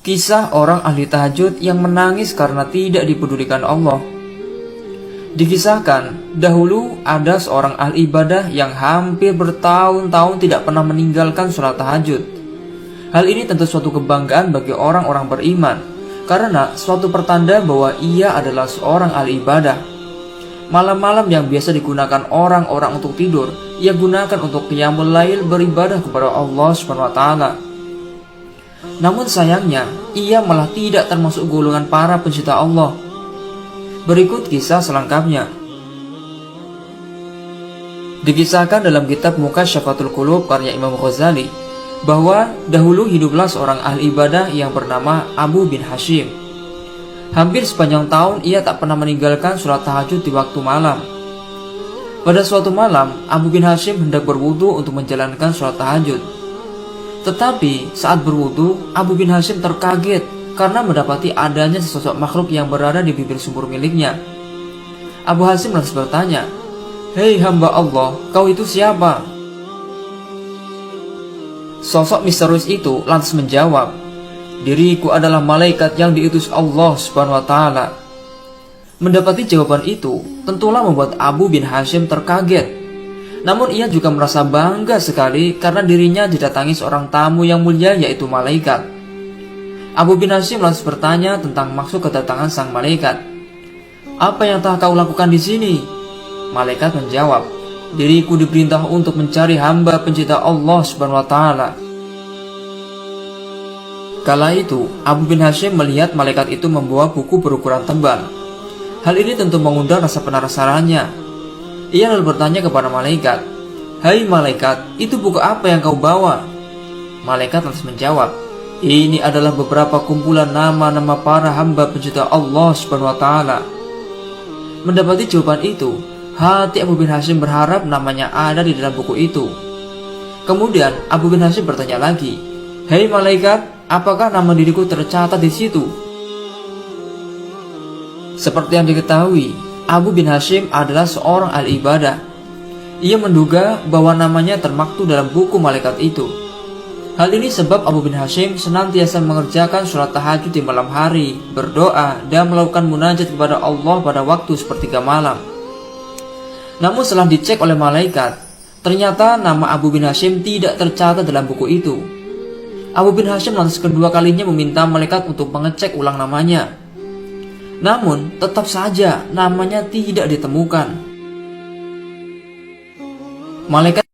Kisah orang ahli tahajud yang menangis karena tidak dipedulikan Allah. Dikisahkan, dahulu ada seorang ahli ibadah yang hampir bertahun-tahun tidak pernah meninggalkan sholat tahajud. Hal ini tentu suatu kebanggaan bagi orang-orang beriman, karena suatu pertanda bahwa ia adalah seorang ahli ibadah. Malam-malam yang biasa digunakan orang-orang untuk tidur, ia gunakan untuk qiyamul lail, beribadah kepada Allah SWT. Namun sayangnya, ia malah tidak termasuk golongan para pencinta Allah. Berikut kisah selengkapnya. Dikisahkan dalam kitab Mukasyfatul Qulub karya Imam Ghazali bahwa dahulu hiduplah seorang ahli ibadah yang bernama Abu bin Hashim. Hampir sepanjang tahun ia tak pernah meninggalkan sholat tahajud di waktu malam. Pada suatu malam, Abu bin Hashim hendak berwudu untuk menjalankan sholat tahajud. Tetapi saat berwudu, Abu bin Hashim terkaget karena mendapati adanya sesosok makhluk yang berada di bibir sumur miliknya. Abu Hashim lantas bertanya, "Hei hamba Allah, kau itu siapa?" Sosok misterius itu lantas menjawab, "Diriku adalah malaikat yang diutus Allah SWT." Mendapati jawaban itu tentulah membuat Abu bin Hashim terkaget. Namun ia juga merasa bangga sekali karena dirinya didatangi seorang tamu yang mulia, yaitu malaikat. Abu bin Hashim lantas bertanya tentang maksud kedatangan sang malaikat. "Apa yang telah kau lakukan di sini?" Malaikat menjawab, "Diriku diperintah untuk mencari hamba pencinta Allah SWT." Kala itu, Abu bin Hashim melihat malaikat itu membawa buku berukuran tebal. Hal ini tentu mengundang rasa penasarannya. Ia lalu bertanya kepada malaikat, "Hai malaikat, itu buku apa yang kau bawa?" Malaikat lantas menjawab, "Ini adalah beberapa kumpulan nama-nama para hamba pencinta Allah SWT." Mendapati jawaban itu, hati Abu bin Hashim berharap namanya ada di dalam buku itu. Kemudian Abu bin Hashim bertanya lagi, "Hei malaikat, apakah nama diriku tercatat di situ?" Seperti yang diketahui, Abu bin Hashim adalah seorang ahli ibadah. Ia menduga bahwa namanya termaktub dalam buku malaikat itu. Hal ini sebab Abu bin Hashim senantiasa mengerjakan sholat tahajud di malam hari, berdoa, dan melakukan munajat kepada Allah pada waktu sepertiga malam. Namun setelah dicek oleh malaikat, ternyata nama Abu bin Hashim tidak tercatat dalam buku itu. Abu bin Hashim lantas kedua kalinya meminta malaikat untuk mengecek ulang namanya. Namun tetap saja namanya tidak ditemukan. Malaikat